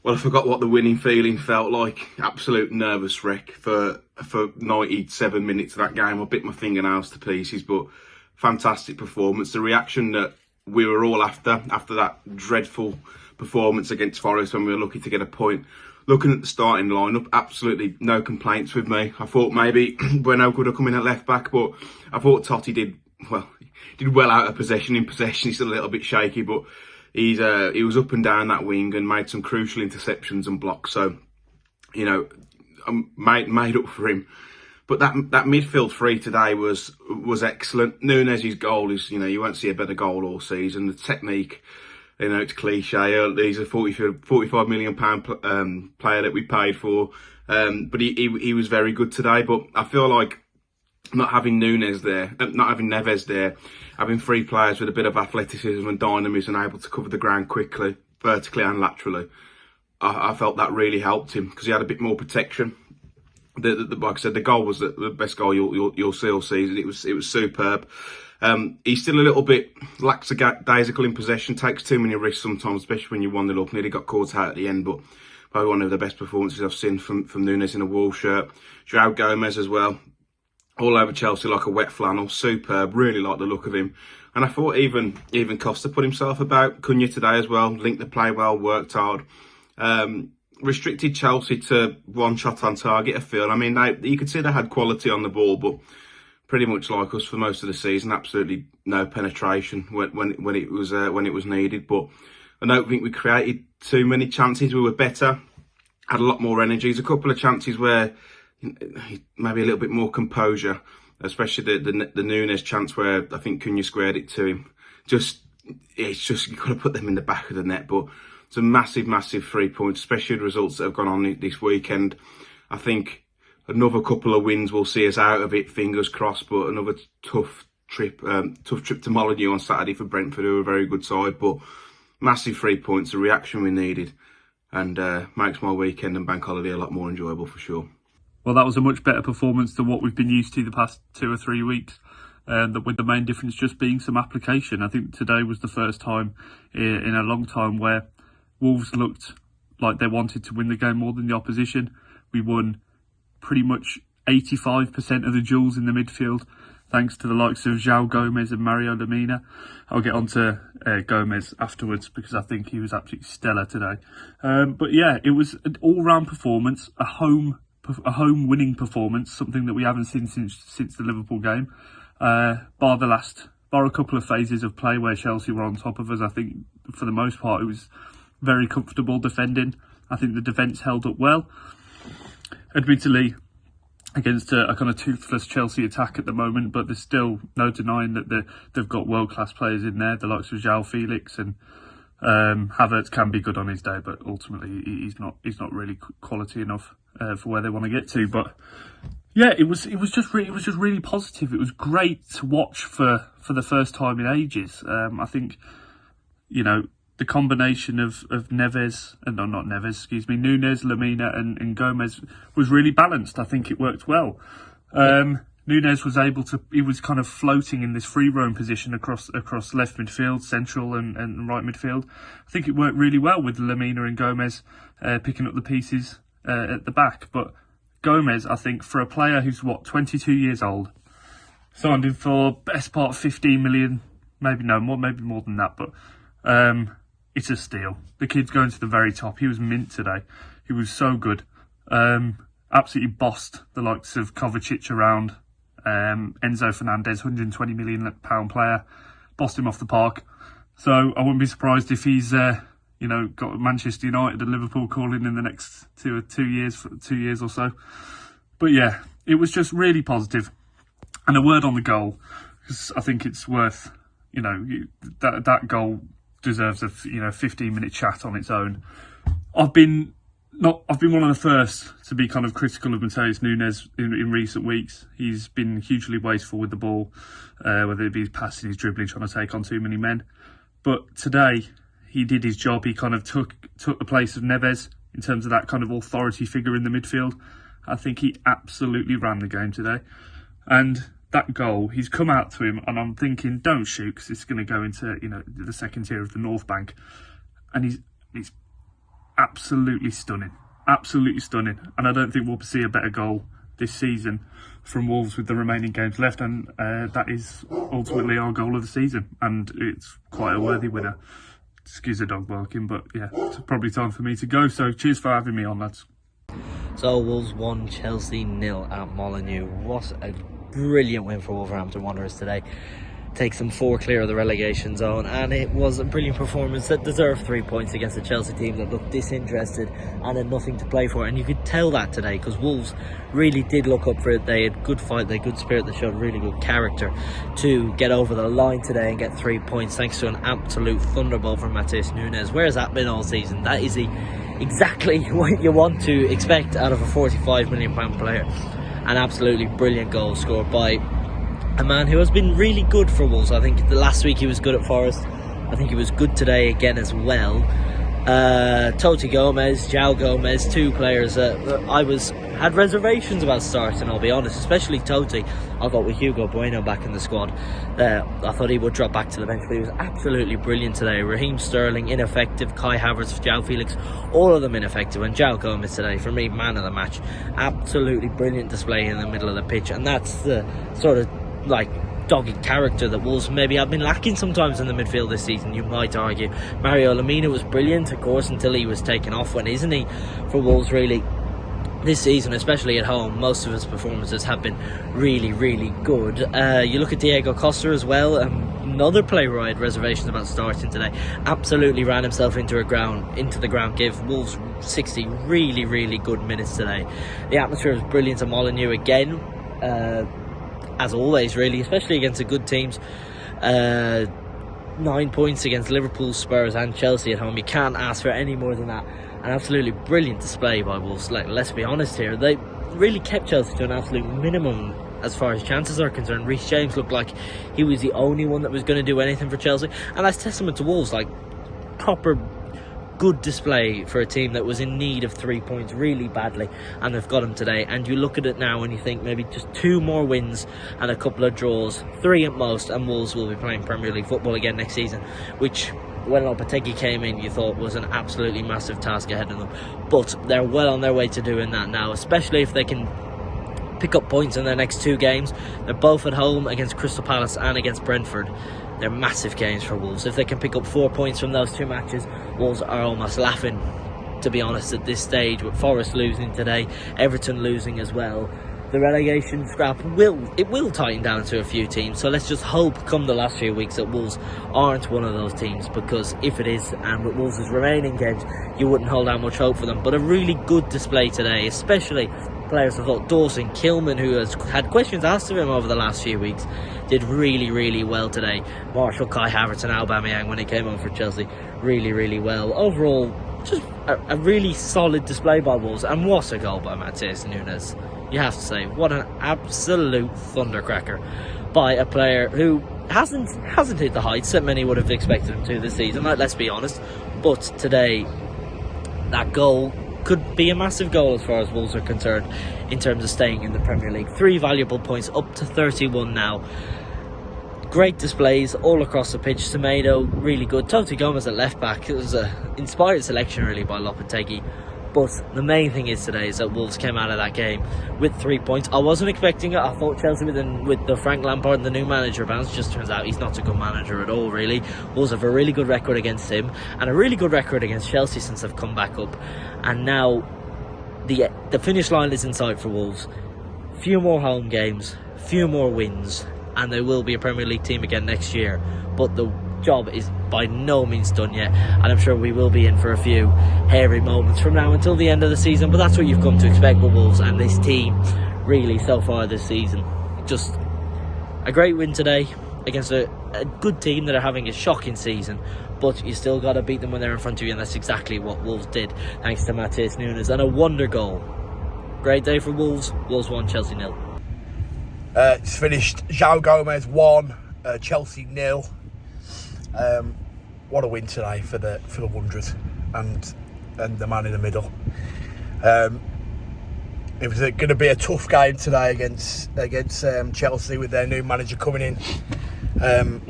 Well, I forgot what the winning feeling felt like. Absolute nervous wreck for 97 minutes of that game. I bit my fingernails to pieces, but fantastic performance. The reaction that we were all after that dreadful performance against Forest when we were lucky to get a point. Looking at the starting lineup, absolutely no complaints with me. I thought maybe Bueno could have come in at left back, but I thought Totti did well out of possession. In possession, he's a little bit shaky, but he was up and down that wing and made some crucial interceptions and blocks. So, you know, made up for him. But that midfield three today was excellent. Nunes' goal is, you know, you won't see a better goal all season. The technique, you know, it's cliche. He's a £45 million player that we paid for. But he was very good today. But I feel like not having Nunes there, not having Neves there, having three players with a bit of athleticism and dynamism and able to cover the ground quickly, vertically and laterally, I felt that really helped him because he had a bit more protection. Like I said, the goal was the best goal you'll see all season. It was superb. He's still a little bit lackadaisical in possession, takes too many risks sometimes, especially when you're 1-0 up. Nearly got caught out at the end, but probably one of the best performances I've seen from Nunes in a Wolves shirt. João Gomez as well, all over Chelsea like a wet flannel, superb. Really like the look of him. And I thought even Costa put himself about. Cunha today as well, linked the play well, worked hard. Restricted Chelsea to one shot on target, I feel. I mean, you could see they had quality on the ball, but pretty much like us for most of the season, absolutely no penetration when it was needed. But I don't think we created too many chances. We were better, had a lot more energy. There's a couple of chances where maybe a little bit more composure, especially the Nunes chance where I think Cunha squared it to him. It's just you've got to put them in the back of the net, but it's a massive 3 points, especially the results that have gone on this weekend. I think another couple of wins will see us out of it, fingers crossed, but another tough trip to Molineux on Saturday for Brentford, who are a very good side, but massive 3 points, the reaction we needed, and makes my weekend and bank holiday a lot more enjoyable for sure. Well, that was a much better performance than what we've been used to the past 2 or 3 weeks. With the main difference just being some application. I think today was the first time in a long time where Wolves looked like they wanted to win the game more than the opposition. We won pretty much 85% of the duels in the midfield, thanks to the likes of João Gomez and Mario Lemina. I'll get on to Gomez afterwards because I think he was absolutely stellar today. But yeah, it was an all-round performance, a home winning performance, something that we haven't seen since the Liverpool game. Bar a couple of phases of play where Chelsea were on top of us. I think for the most part it was very comfortable defending. I think the defence held up well. Admittedly, against a kind of toothless Chelsea attack at the moment, but there's still no denying that they've got world-class players in there, the likes of João Felix, and Havertz can be good on his day, but ultimately he's not really quality enough for where they want to get to. But yeah, it was just really positive. It was great to watch for the first time in ages. I think, you know, the combination of Nunes, Lemina and Gomez was really balanced. I think it worked well. Nunes was he was kind of floating in this free roam position across left midfield, central and right midfield. I think it worked really well with Lemina and Gomez picking up the pieces at the back. But Gomez, I think, for a player who's 22 years old, signed him for best part of 15 million, maybe more than that, but it's a steal. The kid's going to the very top. He was mint today. He was so good. Absolutely bossed the likes of Kovacic around. Enzo Fernandez, £120 million player, bossed him off the park. So I wouldn't be surprised if he's got Manchester United and Liverpool calling in the next two years or so. But yeah, it was just really positive. And a word on the goal, because I think it's worth, that goal deserves a 15-minute chat on its own. I've been one of the first to be kind of critical of Matheus Nunes in recent weeks. He's been hugely wasteful with the ball, whether it be his passing, his dribbling, trying to take on too many men. But today, he did his job. He kind of took the place of Neves in terms of that kind of authority figure in the midfield. I think he absolutely ran the game today. And that goal, he's come out to him, and I'm thinking, don't shoot, because it's going to go into the second tier of the North Bank. And he's absolutely stunning. Absolutely stunning. And I don't think we'll see a better goal this season from Wolves with the remaining games left, and that is ultimately our goal of the season, and it's quite a worthy winner. Excuse the dog barking, but yeah, it's probably time for me to go. So cheers for having me on, lads. So Wolves 1, Chelsea 0 at Molineux. What a brilliant win for Wolverhampton Wanderers today. Takes them 4 clear of the relegation zone, and it was a brilliant performance that deserved 3 points against a Chelsea team that looked disinterested and had nothing to play for. And you could tell that today, because Wolves really did look up for it. They had good fight, they had good spirit, they showed really good character to get over the line today and get 3 points thanks to an absolute thunderbolt from Matheus Nunes. Where has that been all season? That is exactly what you want to expect out of a £45 million player. An absolutely brilliant goal scored by a man who has been really good for Wolves. I think the last week he was good at Forest. I think he was good today again as well. Toti Gomez, João Gomez, 2 players that I had reservations about starting, I'll be honest, especially Toti. I thought with Hugo Bueno back in the squad, I thought he would drop back to the bench, but he was absolutely brilliant today. Raheem Sterling, ineffective. Kai Havertz, João Felix, all of them ineffective. And João Gomez today, for me, man of the match. Absolutely brilliant display in the middle of the pitch, and that's the sort of dogged character that Wolves maybe have been lacking sometimes in the midfield this season, you might argue. Mario Lemina was brilliant, of course, until he was taken off. When isn't he for Wolves really this season, especially at home? Most of his performances have been really, really good. You look at Diego Costa as well, another player who I had reservations about starting today. Absolutely ran himself into the ground, gave Wolves 60 really, really good minutes today. The atmosphere was brilliant at Molineux again, as always, really, especially against the good teams. 9 points against Liverpool, Spurs and Chelsea at home. You can't ask for any more than that. An absolutely brilliant display by Wolves. Let's be honest here, they really kept Chelsea to an absolute minimum as far as chances are concerned. Reece James looked like he was the only one that was going to do anything for Chelsea, and that's testament to Wolves. Proper good display for a team that was in need of 3 points really badly, and they've got them today. And you look at it now and you think maybe just 2 more wins and a couple of draws, 3 at most, and Wolves will be playing Premier League football again next season, which when Lopetegui came in you thought was an absolutely massive task ahead of them. But they're well on their way to doing that now, especially if they can pick up points in their next 2 games. They're both at home against Crystal Palace and against Brentford. They're massive games for Wolves. If they can pick up 4 points from those 2 matches, Wolves are almost laughing, to be honest, at this stage, with Forest losing today, Everton losing as well. The relegation scrap will tighten down to a few teams, so let's just hope come the last few weeks that Wolves aren't one of those teams, because if it is, and with Wolves' remaining games, you wouldn't hold out much hope for them. But a really good display today, especially players. I thought Dawson Kilman, who has had questions asked of him over the last few weeks, did really, really well today. Marshall, Kai Havertz and Aubameyang, when he came on for Chelsea, really, really well. Overall, just a really solid display by Wolves. And what a goal by Matheus Nunes, you have to say. What an absolute thundercracker by a player who hasn't hit the heights that many would have expected him to this season, let's be honest. But today, that goal could be a massive goal as far as Wolves are concerned in terms of staying in the Premier League. 3 valuable points, up to 31 now. Great displays all across the pitch. Semedo, really good. Toti Gomez at left back. It was an inspired selection really by Lopetegui. But the main thing is today is that Wolves came out of that game with 3 points. I wasn't expecting it. I thought Chelsea with the Frank Lampard and the new manager bounce. Just turns out he's not a good manager at all, really. Wolves have a really good record against him and a really good record against Chelsea since they've come back up. And now the finish line is in sight for Wolves. Few more home games, few more wins, and they will be a Premier League team again next year. But the job is by no means done yet, and I'm sure we will be in for a few hairy moments from now until the end of the season. But that's what you've come to expect with Wolves and this team really so far this season. Just a great win today against a good team that are having a shocking season, but you still got to beat them when they're in front of you, and that's exactly what Wolves did thanks to Matheus Nunes and a wonder goal. Great day for Wolves. Wolves 1, Chelsea 0. It's finished João Gomez 1, Chelsea 0. What a win today for the Wanderers and the man in the middle. It was going to be a tough game today against Chelsea with their new manager coming in, and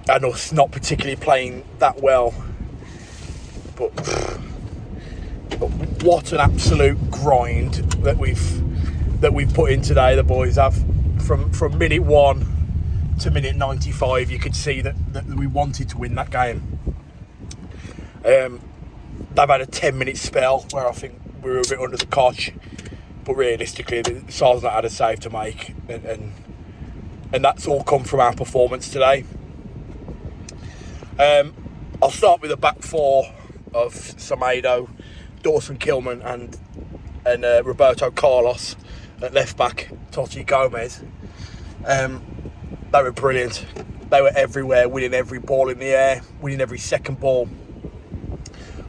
us not particularly playing that well. But what an absolute grind that we've put in today. The boys have from minute 1 to minute 95. You could see that we wanted to win that game. They've had a 10-minute spell where I think we were a bit under the cosh, but realistically, Sal's not had a save to make, and that's all come from our performance today. I'll start with the back four of Semedo, Dawson Kilman and Roberto Carlos at left back, Totti Gomez. They were brilliant. They were everywhere, winning every ball in the air, winning every second ball.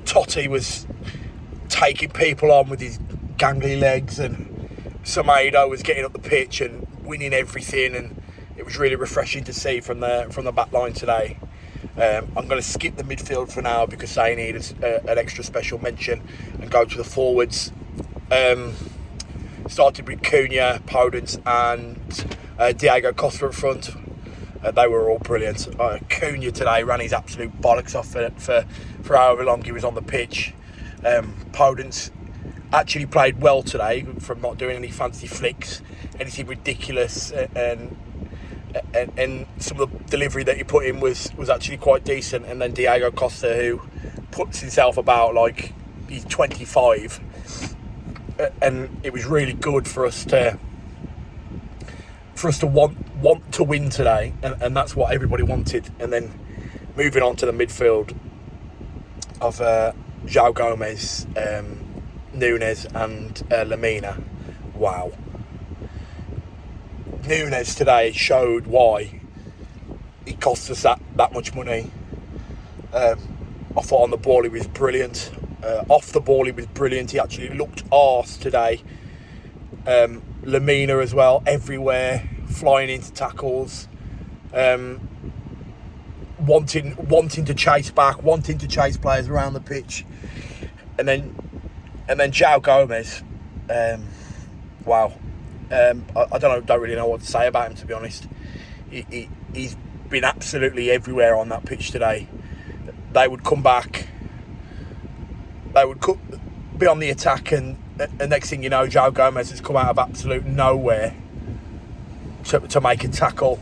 Totti was taking people on with his gangly legs, and Semedo was getting up the pitch and winning everything, and it was really refreshing to see from the back line today. I'm going to skip the midfield for now because they need an extra special mention and go to the forwards. Started with Cunha, Podence and Diego Costa up front. They were all brilliant. Cunha today ran his absolute bollocks off for however long he was on the pitch. Podence actually played well today from not doing any fancy flicks, anything ridiculous, and some of the delivery that he put in was actually quite decent. And then Diego Costa, who puts himself about like he's 25, and it was really good for us to want to win today, and that's what everybody wanted. And then moving on to the midfield of João Gomez, Nunes and Lamina. Wow. Nunes today showed why he cost us that much money. I thought on the ball he was brilliant. Off the ball he was brilliant. He actually looked arse today. Lamina as well, everywhere, flying into tackles, wanting to chase back, wanting to chase players around the pitch, and then João Gomez. Wow. I don't really know what to say about him, to be honest. He's been absolutely everywhere on that pitch today. They would come back, they would be on the attack, and the next thing you know, João Gomez has come out of absolute nowhere to make a tackle,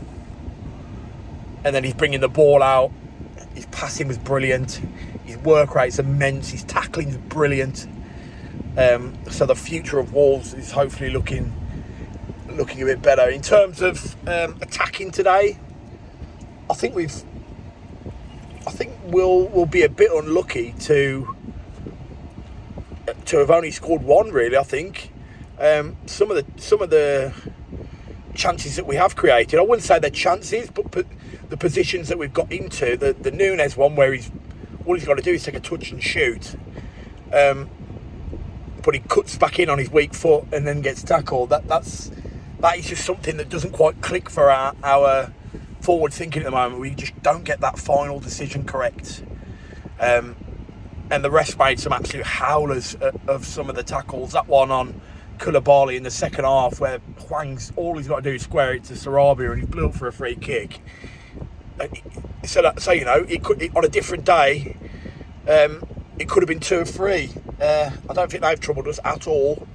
and then he's bringing the ball out. His passing was brilliant, his work rate's immense, his tackling is brilliant. So the future of Wolves is hopefully looking a bit better. In terms of attacking today, I think we'll be a bit unlucky to have only scored one. Really, I think some of the chances that we have created, I wouldn't say they're chances, but the positions that we've got into, the Nunes one where all he's got to do is take a touch and shoot, but he cuts back in on his weak foot and then gets tackled. That is just something that doesn't quite click for our forward thinking at the moment. We just don't get that final decision correct. And the rest made some absolute howlers of some of the tackles. That one on Koulibaly in the second half, where Hwang's all he's got to do is square it to Sarabia, and he blew up for a free kick. So you know, on a different day, it could have been 2 or 3. I don't think they've troubled us at all.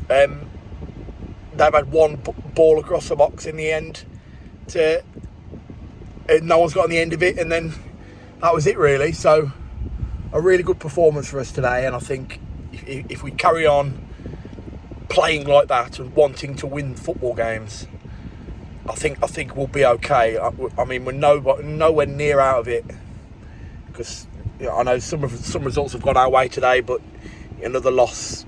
They've had one ball across the box in the end, and no one's got on the end of it, and then that was it really. So a really good performance for us today, and I think if we carry on playing like that and wanting to win football games, I think we'll be okay. I mean, we're nowhere near out of it, because I know some results have gone our way today, but another loss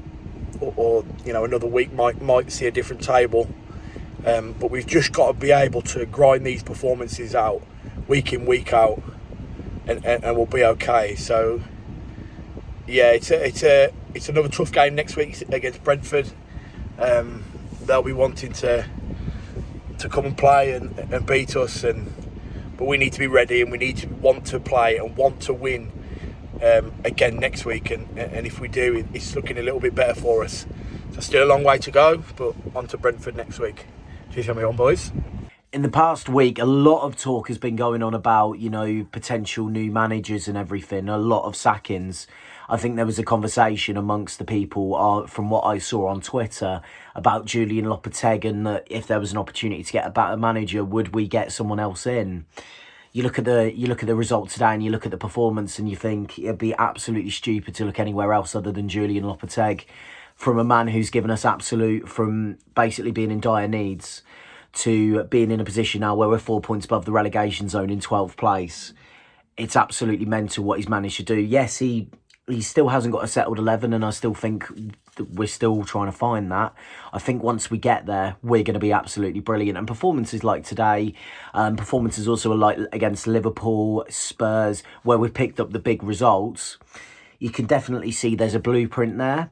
or another week might see a different table. But we've just got to be able to grind these performances out week in, week out, and we'll be okay. So yeah, it's another tough game next week against Brentford. They'll be wanting to come and play and beat us, but we need to be ready, and we need to want to play and want to win again next week, and if we do, it's looking a little bit better for us. So still a long way to go, but on to Brentford next week. Cheers, me on, boys. In the past week, a lot of talk has been going on about, potential new managers and everything, a lot of sackings. I think there was a conversation amongst the people, from what I saw on Twitter, about Julian Lopetegui, and that if there was an opportunity to get a better manager, would we get someone else in? You look at the result today, and you look at the performance, and you think it'd be absolutely stupid to look anywhere else other than Julian Lopetegui, from a man who's given us absolute, from basically being in dire needs to being in a position now where we're 4 points above the relegation zone in 12th place. It's absolutely mental what he's managed to do. Yes, he still hasn't got a settled 11, and I still think that we're still trying to find that. I think once we get there, we're going to be absolutely brilliant. And performances like today, performances also like against Liverpool, Spurs, where we've picked up the big results, you can definitely see there's a blueprint there.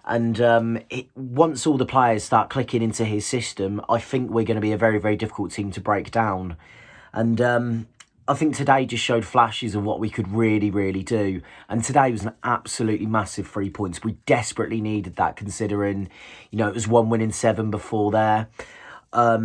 And once all the players start clicking into his system, I think we're going to be a very, very difficult team to break down. And I think today just showed flashes of what we could really, really do. And today was an absolutely massive 3 points. We desperately needed that, considering, it was 1 win in 7 before there. A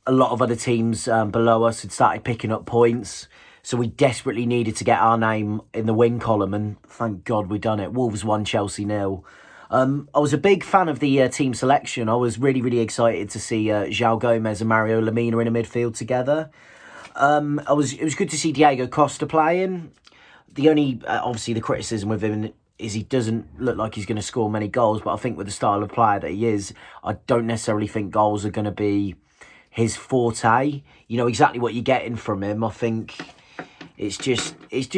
lot of other teams below us had started picking up points. So we desperately needed to get our name in the win column. And thank God we done it. Wolves 1, Chelsea 0. I was a big fan of the team selection. I was really, really excited to see João Gomez and Mario Lemina in a midfield together. It was good to see Diego Costa playing. The only, obviously, the criticism with him is he doesn't look like he's going to score many goals, but I think with the style of player that he is, I don't necessarily think goals are going to be his forte. You know exactly what you're getting from him. I think it's just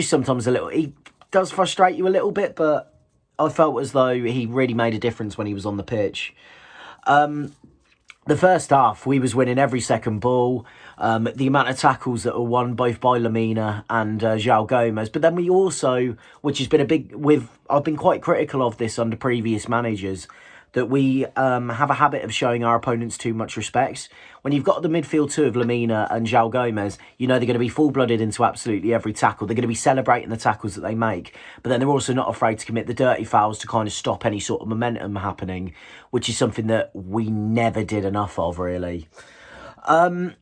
sometimes a little, he does frustrate you a little bit, but I felt as though he really made a difference when he was on the pitch. The first half, we was winning every second ball. The amount of tackles that were won both by Lemina and João Gomez. But then we also, which has been I've been quite critical of this under previous managers, that we have a habit of showing our opponents too much respect. When you've got the midfield two of Lemina and João Gomez, they're going to be full-blooded into absolutely every tackle. They're going to be celebrating the tackles that they make, but then they're also not afraid to commit the dirty fouls to kind of stop any sort of momentum happening, which is something that we never did enough of, really. The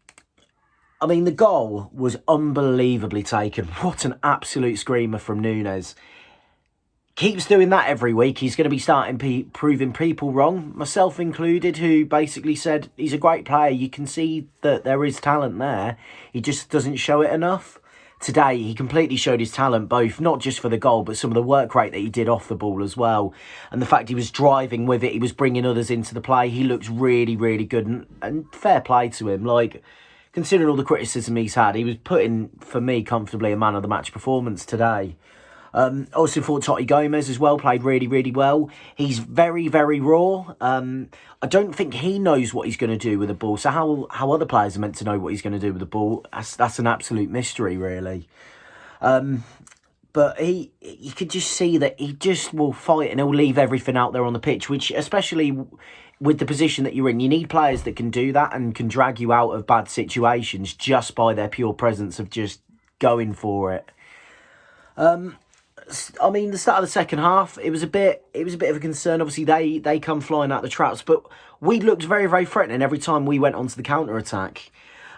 goal was unbelievably taken. What an absolute screamer from Nunes. Keeps doing that every week. He's going to be starting proving people wrong, myself included, who basically said he's a great player. You can see that there is talent there. He just doesn't show it enough. Today, he completely showed his talent, both not just for the goal, but some of the work rate that he did off the ball as well. And the fact he was driving with it, he was bringing others into the play. He looks really, really good, and fair play to him. Considering all the criticism he's had, he was putting, for me, comfortably a man of the match performance today. Also thought Totti Gomez as well played really, really well. He's very, very raw. I don't think he knows what he's going to do with the ball. So how other players are meant to know what he's going to do with the ball, that's an absolute mystery, really. But you could just see that he just will fight and he'll leave everything out there on the pitch, which, especially with the position that you're in, you need players that can do that and can drag you out of bad situations just by their pure presence of just going for it. The start of the second half, it was a bit of a concern. Obviously, they come flying out the traps, but we looked very, very threatening every time we went onto the counter-attack.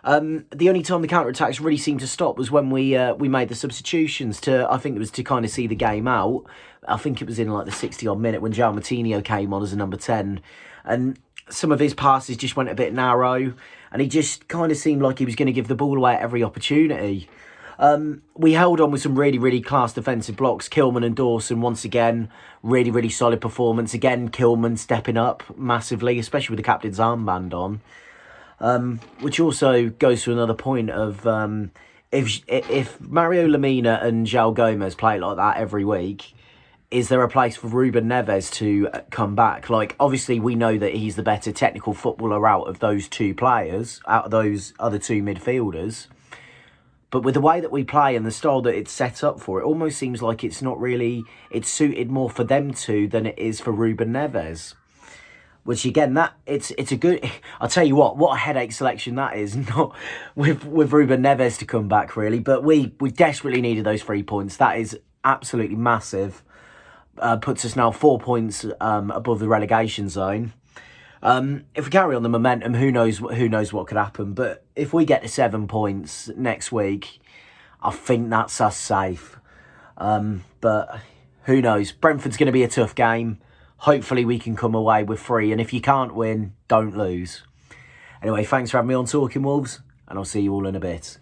The only time the counter-attacks really seemed to stop was when we made the substitutions I think it was to kind of see the game out. I think it was in the 60-odd minute when João Moutinho came on as a number 10, and some of his passes just went a bit narrow, and he just kind of seemed like he was going to give the ball away at every opportunity. We held on with some really, really class defensive blocks. Kilman and Dawson, once again, really, really solid performance. Again, Kilman stepping up massively, especially with the captain's armband on. Which also goes to another point of if Mario Lemina and João Gomez play like that every week, is there a place for Ruben Neves to come back? Obviously, we know that he's the better technical footballer out of those two players, out of those other two midfielders. But with the way that we play and the style that it's set up for, it almost seems like it's not really, it's suited more for them two than it is for Ruben Neves. Which again, it's a good, I'll tell you what a headache selection that is, not with Ruben Neves to come back really. But we desperately needed those 3 points. That is absolutely massive. Puts us now 4 points above the relegation zone. If we carry on the momentum, who knows what could happen. But if we get to 7 points next week, I think that's us safe. But who knows? Brentford's going to be a tough game. Hopefully we can come away with 3. And if you can't win, don't lose. Anyway, thanks for having me on Talking Wolves, and I'll see you all in a bit.